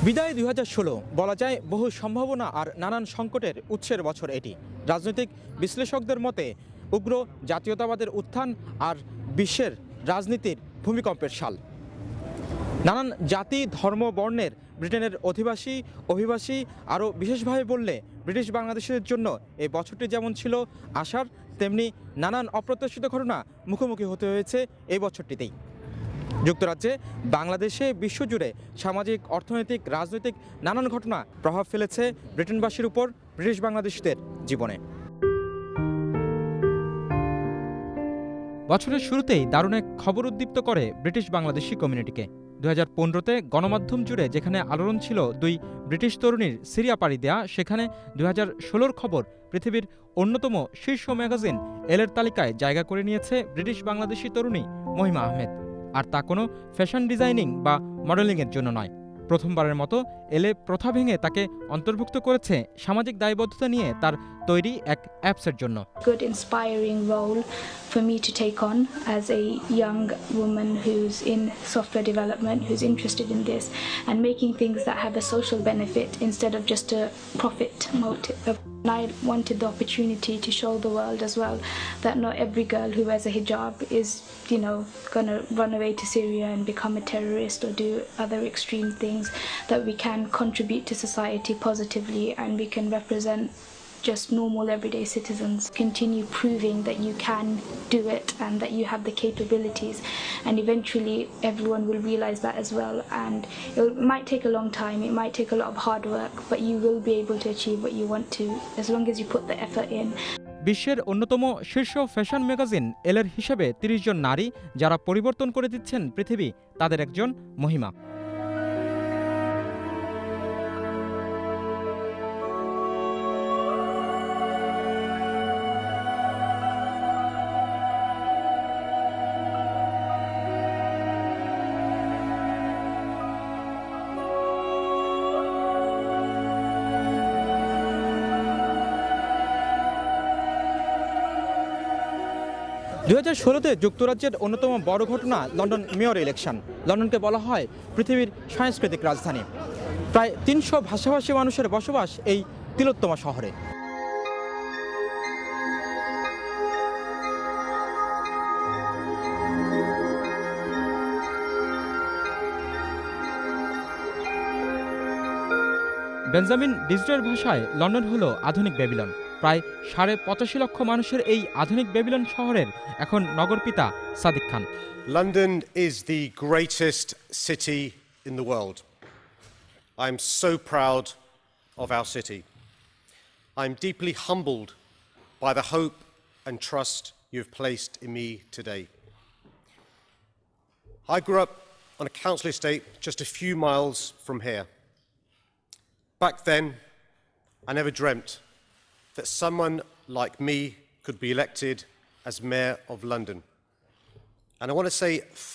বিদায় ২০১৬ বলা যায় বহু সম্ভাবনা আর নানান সংকটের উৎসের বছর এটি। রাজনৈতিক বিশ্লেষকদের মতে উগ্র জাতীয়তাবাদের উত্থান আর বিশ্বের রাজনীতির ভূমিকম্পের সাল। নানান জাতি ধর্ম বর্ণের ব্রিটেনের অভিবাসী আরও বিশেষভাবে বললে ব্রিটিশ বাংলাদেশের জন্য এই বছরটি যেমন ছিল আশার, তেমনি নানান অপ্রত্যাশিত ঘটনা মুখোমুখি হতে হয়েছে এই বছরটিতেই। যুক্তরাজ্যে, বাংলাদেশে, বিশ্বজুড়ে সামাজিক, অর্থনৈতিক, রাজনৈতিক নানান ঘটনা প্রভাব ফেলেছে ব্রিটেনবাসীর উপর, ব্রিটিশ বাংলাদেশিদের জীবনে। বছরের শুরুতেই দারুণ এক খবর উদ্দীপ্ত করে ব্রিটিশ বাংলাদেশি কমিউনিটিকে। 2015-তে গণমাধ্যম জুড়ে যেখানে আলোড়ন ছিল দুই ব্রিটিশ তরুণীর সিরিয়া পাড়ি দেয়া, সেখানে 2016-র খবর পৃথিবীর অন্যতম শীর্ষ ম্যাগাজিন এলের তালিকায় জায়গা করে নিয়েছে ব্রিটিশ বাংলাদেশি তরুণী মহিমা আহমেদ। আর তা কোনো ফ্যাশন ডিজাইনিং বা মডেলিংয়ের জন্য নয়। প্রথমবারের মতো এলে প্রথা ভেঙে তাকে অন্তর্ভুক্ত করেছে সামাজিক দায়বদ্ধতা নিয়ে তার তৈরি এক অ্যাপসের জন্য। Good inspiring role for me to take on as a young woman who's in software development, who's interested in this and making things that have a social benefit instead of just a profit motive. I wanted the opportunity to show the world as well that not every girl who wears a hijab is, gonna run away to Syria and become a terrorist or do other extreme things, that we can contribute to society positively and we can represent just normal everyday citizens. Continue proving that you can do it and that you have the capabilities, and eventually everyone will realize that as well. And it might take a long time, it might take a lot of hard work, but you will be able to achieve what you want to as long as you put the effort in. বিশ্বের অন্যতম শীর্ষ fashion magazine এলের হিসেবে ৩০ জন নারী যারা পরিবর্তন করে দিচ্ছেন পৃথিবী, তাদের একজন মহিমা। দু 2016-তে যুক্তরাজ্যের অন্যতম বড় ঘটনা লন্ডন মেয়র ইলেকশন। লন্ডনকে বলা হয় পৃথিবীর সাংস্কৃতিক রাজধানী। প্রায় ৩০০ ভাষাভাষী মানুষের বসবাস এই তিলোত্তমা শহরে। বেঞ্জামিন ডিসরের ভাষায় লন্ডন হলো আধুনিক ব্যাবিলন। প্রায় 85 লক্ষ মানুষের এই আধুনিক ব্যাবিলন শহরের এখন নগরপিতা সাদিক খান। London is the greatest city in the world. I'm so proud of our city. I'm deeply humbled by the hope and trust you've placed in me today. I grew up on a council estate just a few miles from here. Back then, I never dreamt that someone like me could be elected as Mayor of London. And I want to say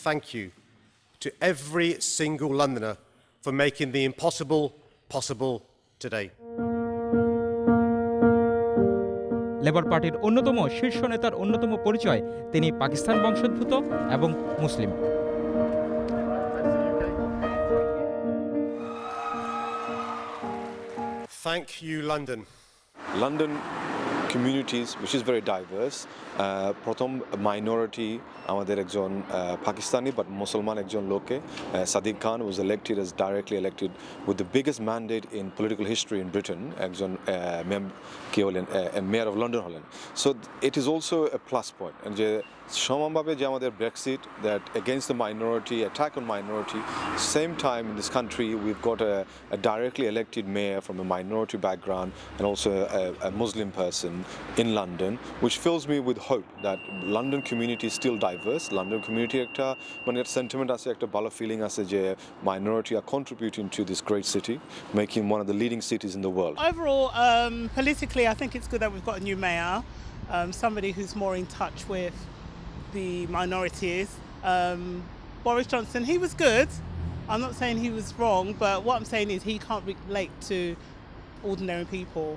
thank you to every single Londoner for making the impossible possible today. Labour পার্টির অন্যতম শীর্ষ নেতার অন্যতম পরিচয়, তিনি পাকিস্তান বংশোদ্ভূত এবং মুসলিম। Thank you, London. London communities, which is very diverse. প্রথম মাইনরিটি আমাদের একজন পাকিস্তানি বাট মুসলমান একজন লোকে, সাদিক খান was elected as directly elected with the biggest mandate in political history in Britain. একজন কি হলেন মেয়র অফ লন্ডন হলেন। So it is also a plus point যে সমানভাবে যে আমাদের Brexit that against the minority, attack on minority, same time in this country we've got a directly elected mayor from a minority background and also a Muslim person in London, which fills me with hope that London community is still diverse. London community একটা মানে sentiment আছে, একটা ভালো feeling আছে যে minority are contributing to this great city, making one of the leading cities in the world. Overall, politically, I think it's good that we've got a new mayor, somebody who's more in touch with the minorities. Boris Johnson, he was good. I'm not saying he was wrong, but what I'm saying is he can't relate to ordinary people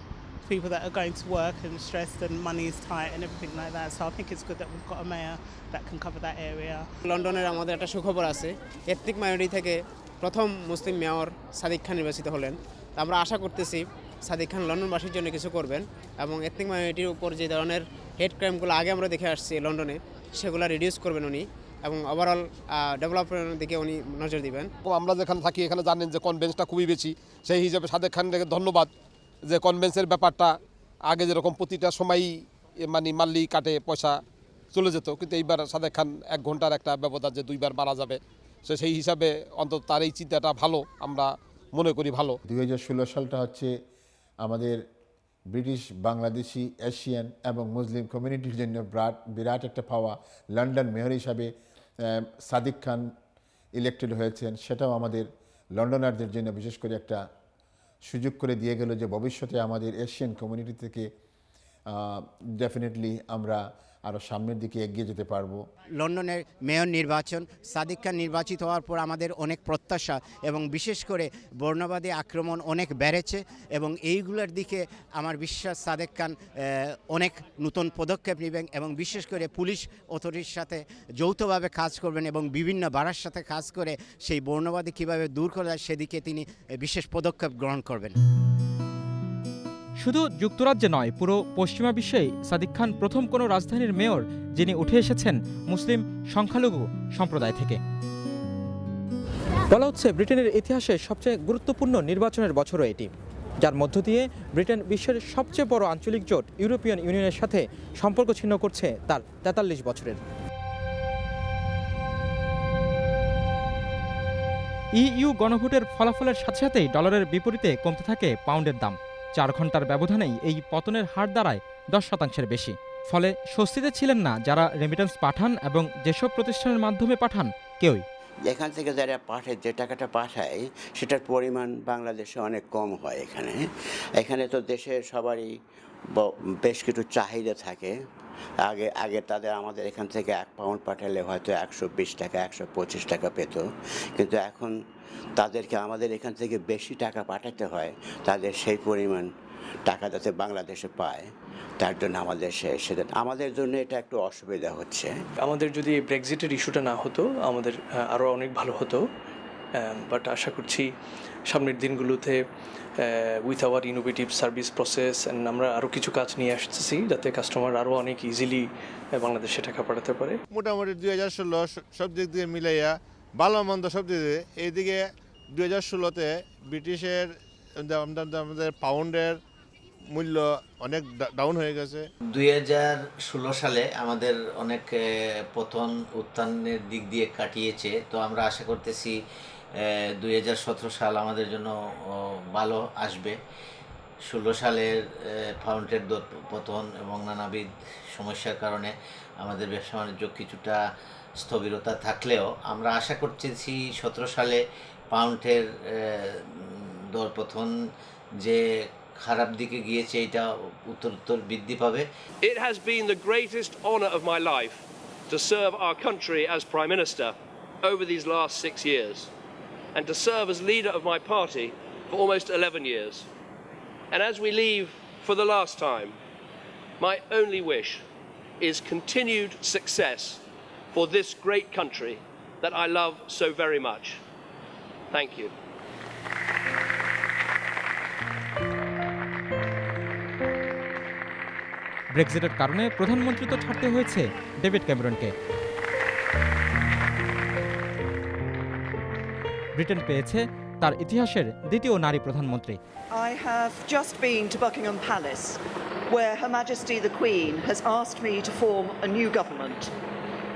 that are going to work and stressed and money is tight and everything like that. So I think it's good that we've got a mayor that can cover that area. লন্ডনের আমাদের একটা সুখবর আছে, ethnic minority থেকে প্রথম মুসলিম mayor Sadiq খান নির্বাচিত হলেন। আমরা আশা করতেছি সাদিক খান লন্ডনবাসীর জন্য কিছু করবেন এবং এথনিক মাইনরিটির উপর যে ধরনের হেড ক্রাইমগুলো আগে আমরা দেখে আসছি লন্ডনে, সেগুলো রিডিউস করবেন উনি এবং ওভারঅল ডেভেলপমেন্টের দিকে উনি নজর দিবেন। আমরা যেখানে থাকি এখানে জানেন যে কনভেন্সটা খুবই বেশি, সেই হিসাবে সাদেক খানকে ধন্যবাদ যে কনভেন্সের ব্যাপারটা আগে যেরকম প্রতিটা সময়ই মানে মাল্লি কাটে পয়সা চলে যেত, কিন্তু এইবার সাদেক খান 1 ঘন্টার একটা ব্যবধান যে 2বার মারা যাবে, সেই হিসাবে অন্তত তার এই চিন্তাটা ভালো, আমরা মনে করি ভালো। 2016 সালটা হচ্ছে আমাদের ব্রিটিশ, বাংলাদেশি, এশিয়ান এবং মুসলিম কমিউনিটির জন্য বিরাট একটা পাওয়া। লন্ডন মেয়র হিসাবে সাদিক খান ইলেক্টেড হয়েছেন, সেটাও আমাদের লন্ডনারদের জন্য বিশেষ করে একটা সুযোগ করে দিয়ে গেল যে ভবিষ্যতে আমাদের এশিয়ান কমিউনিটি থেকে ডেফিনেটলি আমরা আরও সামনের দিকে এগিয়ে যেতে পারবো। লন্ডনের মেয়র নির্বাচন, সাদিক খান নির্বাচিত হওয়ার পর আমাদের অনেক প্রত্যাশা এবং বিশেষ করে বর্ণবাদী আক্রমণ অনেক বেড়েছে এবং এইগুলোর দিকে আমার বিশ্বাস সাদিক খান অনেক নতুন পদক্ষেপ নেবেন এবং বিশেষ করে পুলিশ অথরিটির সাথে যৌথভাবে কাজ করবেন এবং বিভিন্ন বাড়ার সাথে কাজ করে সেই বর্ণবাদী কীভাবে দূর করা যায় সেদিকে তিনি বিশেষ পদক্ষেপ গ্রহণ করবেন। শুধু যুক্তরাজ্যে নয়, পুরো পশ্চিমা বিশ্বেই সাদিক খান প্রথম কোনো রাজধানীর মেয়র যিনি উঠে এসেছেন মুসলিম সংখ্যালঘু সম্প্রদায় থেকে। বলা হচ্ছে ব্রিটেনের ইতিহাসে সবচেয়ে গুরুত্বপূর্ণ নির্বাচনের বছরও এটি, যার মধ্য দিয়ে ব্রিটেন বিশ্বের সবচেয়ে বড় আঞ্চলিক জোট ইউরোপিয়ান ইউনিয়নের সাথে সম্পর্ক ছিন্ন করছে তার 43 বছরের। ইইউ গণভোটের ফলাফলের সাথে সাথেই ডলারের বিপরীতে কমতে থাকে পাউন্ডের দাম। 4 ঘন্টার ব্যবধানেই এই পতনের হার দাঁড়ায় 10% বেশি। ফলে স্বস্তিতে ছিলেন না যারা রেমিটেন্স পাঠান এবং যেসব প্রতিষ্ঠানের মাধ্যমে পাঠান কেউই। এখান থেকে যারা পাঠায়, যে টাকাটা পাঠায় সেটার পরিমাণ বাংলাদেশে অনেক কম হয়। এখানে তো দেশের সবারই বেশ কিছু চাহিদা থাকে। আগে তাদের আমাদের এখান থেকে 1 পাউন্ড পাঠালে হয়তো 120 টাকা 125 টাকা পেত, কিন্তু এখন তাদেরকে আমাদের এখান থেকে বেশি টাকা পাঠাতে হয়, তাদের সেই পরিমাণ টাকা যাতে বাংলাদেশে পায় তার জন্য আমাদের জন্য এটা একটু অসুবিধা হচ্ছে। আমাদের যদি ব্রেক্সিটের ইস্যুটা না হতো আমাদের আরও অনেক ভালো হতো, বাট আশা করছি সামনের দিনগুলোতে with our innovative service process আমরা আরও কিছু কাজ নিয়ে আসতেছি যাতে কাস্টমার আরও অনেক ইজিলি বাংলাদেশে টাকা পাঠাতে পারে। মোটামুটি 2016 সব দিক দিয়ে মিলাইয়া ভালো মন্দ সব দিক দিয়ে এইদিকে 2016-তে ব্রিটিশের আমাদের পাউন্ডের মূল্য অনেক ডাউন হয়ে গেছে। 2016 সালে আমাদের অনেক পতন উত্থানের দিক দিয়ে কাটিয়েছে, তো আমরা আশা করতেছি 2017 সাল আমাদের জন্য ভালো আসবে। 16 সালের পাউন্ডের পতন এবং নানাবিধ সমস্যার কারণে আমাদের ব্যবসা বাণিজ্য কিছুটা স্থবিরতা থাকলেও আমরা আশা করতেছি 17 সালে পাউন্ডের দরপতন যে খারাপ দিকে গিয়েছে এটা উত্তর বৃদ্ধি পাবে। It has been the greatest honor of my life to serve our country as Prime Minister over these last 6 years and to serve as leader of my party for almost 11 years. And as we leave for the last time, my only wish is continued success for this great country that I love so very much. Thank you. ব্রেক্সিটের কারণে প্রধানমন্ত্রিত্ব ছাড়তে হয়েছে David ক্যামেরনকে। Britain পেয়েছে তার ইতিহাসের দ্বিতীয় নারী প্রধানমন্ত্রী। I have just been to Buckingham Palace, where Her Majesty the Queen has asked me to form a new government,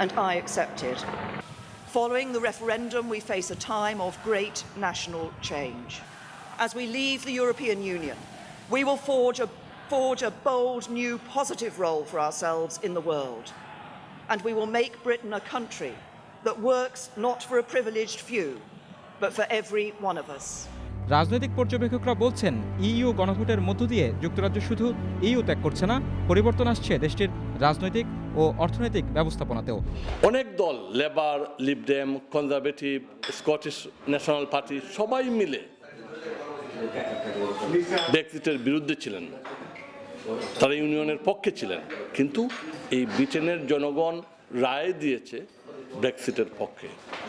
and I accepted. Following the referendum, we face a time of great national change. As we leave the European Union, we will forge a bold, new, positive role for ourselves in the world. And we will make Britain a country that works not for a privileged few, but for every one of us. রাজনৈতিক পর্যবেক্ষকরা বলছেন EU গণভোটের মধ্য দিয়ে যুক্তরাজ্য শুধু EU ত্যাগ করছে না, পরিবর্তন আসছে দেশটির রাজনৈতিক ও অর্থনৈতিক ব্যবস্থাপনাতেও। অনেক দল, labour, Lib Dem, conservative, Scottish national party সবাই মিলে ব্রেক্সিটের বিরুদ্ধে ছিলেন, তারা ইউনিয়নের পক্ষে ছিলেন, কিন্তু এই ব্রিটেনের জনগণ রায় দিয়েছে ব্রেক্সিটের পক্ষে।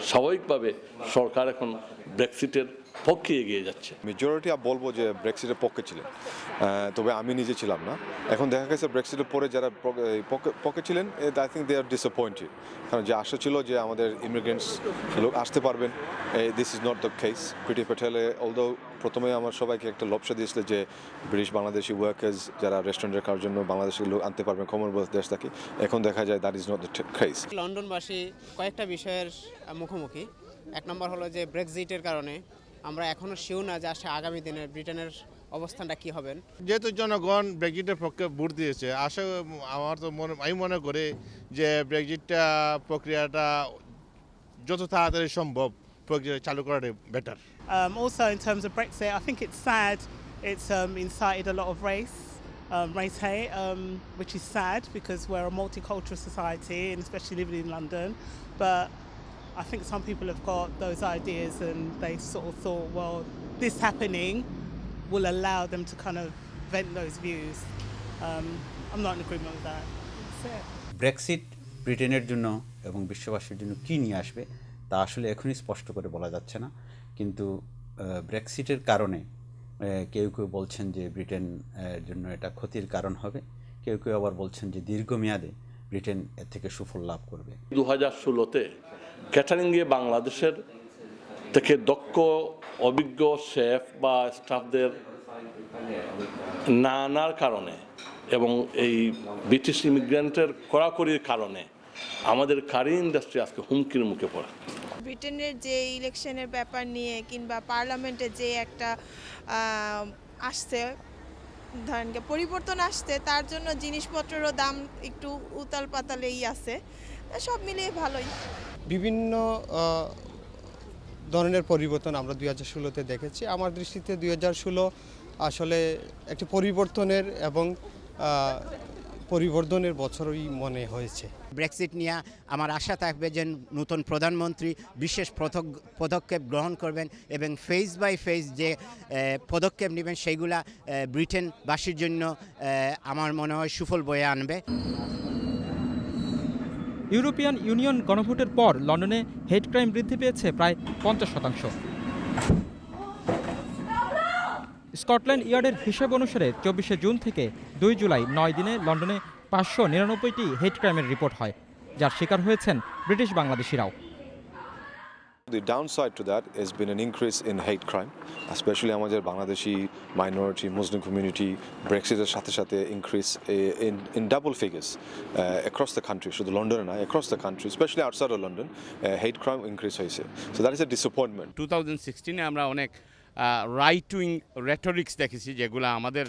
স্বাভাবিকভাবে সরকার এখন ব্রেক্সিটের পক্ষে এগিয়ে যাচ্ছে। মেজরিটি বলবো যে ব্রেক্সিটের পক্ষে ছিলেন, তবে আমি নিজে ছিলাম না। এখন দেখা গেছে ব্রেক্সিটের পরে যারা পক্ষে ছিলেন, I think they are disappointed, কারণ যে আশা ছিল যে আমাদের ইমিগ্রেন্টস লোক আসতে পারবেন, this is not the case. Priti প্যাটেলে অলদো প্রথমে আমার সবাইকে একটা লপসা দিয়েছিল যে ব্রিটিশ বাংলাদেশি ওয়ার্কার্স যারা রেস্টুরেন্টের কার জন্য বাংলাদেশি লোক আনতে পারবেন কমনওয়েলথ দেশ থেকে, এখন দেখা যায় that is not the case. লন্ডনবাসী কয়েকটা বিষয়ের মুখোমুখি। এক নম্বর হলো যে ব্রেক্সিটের কারণে আমরা এখনও শিওর না যে আসলে আগামী দিনে ব্রিটেনের অবস্থানটা কি হবেন। যেহেতু জনগণ ব্রেক্সিটের পক্ষে ভোট দিয়েছে, আমি মনে করি যে ব্রেক্সিটটা প্রক্রিয়াটা যত তাড়াতাড়ি সম্ভব প্রক্রিয়া চালু করাটা better. Also, in terms of Brexit, I think it's sad. It's incited a lot of race hate, which is sad because we're a multicultural society, and especially living in London. But I think some people have got those ideas, and they sort of thought, well, this happening will allow them to kind of vent those views. I'm not in agreement with that. That's it. Brexit ব্রিটেনের জন্য এবং বিশ্ববাসীর জন্য কী নিয়ে আসবে তা আসলে এখনই স্পষ্ট করে বলা যাচ্ছে না, কিন্তু ব্রেক্সিটের কারণে কেউ কেউ বলছেন যে ব্রিটেন জন্য এটা ক্ষতির কারণ হবে, কেউ কেউ আবার বলছেন যে দীর্ঘমেয়াদে ব্রিটেন এর থেকে সুফল লাভ করবে। 2016-তে ক্যাটারিংয়ে বাংলাদেশের থেকে দক্ষ অভিজ্ঞ শেফ বা স্টাফদের না আনার কারণে এবং এই ব্রিটিশ ইমিগ্রেন্টের কড়াকড়ির কারণে আমাদের কারি ইন্ডাস্ট্রি আজকে হুমকির মুখে পড়ে। ব্রিটেনের যে ইলেকশনের ব্যাপার নিয়ে কিংবা পার্লামেন্টে যে একটা আসছে ধরেন পরিবর্তন আসছে, তার জন্য জিনিসপত্রেরও দাম একটু উতাল পাতালেই আছে, সব মিলিয়ে ভালোই। বিভিন্ন ধরনের পরিবর্তন আমরা 2016-তে দেখেছি। আমার দৃষ্টিতে 2016 আসলে একটি পরিবর্তনের এবং পরিবর্তনের বছরই মনে হয়েছে। ব্রেক্সিট নিয়ে আমার আশা থাকবে যে নতুন প্রধানমন্ত্রী বিশেষ পদক্ষেপ গ্রহণ করবেন এবং ফেজ বাই ফেজ যে পদক্ষেপ নেবেন সেইগুলা ব্রিটেনবাসীর জন্য আমার মনে হয় সুফল বয়ে আনবে। ইউরোপিয়ান ইউনিয়ন গণভোটের পর লন্ডনে হেট ক্রাইম বৃদ্ধি পেয়েছে প্রায় 50%। স্কটল্যান্ড ইয়ার্ডের হিসাব অনুসারে 24শে জুন থেকে 2 জুলাই 9 দিনে লন্ডনে 599টি হেট ক্রাইমের রিপোর্ট হয়, যার শিকার হয়েছেন British বাংলাদেশিরাও। The downside to that has been an increase in hate crime, especially আমাদের বাংলাদেশি minority Muslim community Brexiteর সাথে সাথে increase in double figures across the country, শুধু লন্ডনে না, across the country, especially outside of London, hate crime increase হয়েছে. So that is a disappointment. 2016-এ আমরা অনেক right wing রেটরিক্স দেখেছি, যেগুলো আমাদের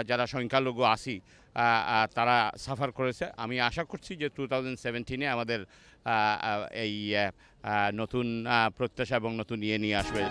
যারা সংখ্যালঘু আছি তারা সাফার করেছে। আমি আশা করছি যে 2017-এ আমাদের এই নতুন প্রত্যাশা এবং নতুন নিয়ে আসবে।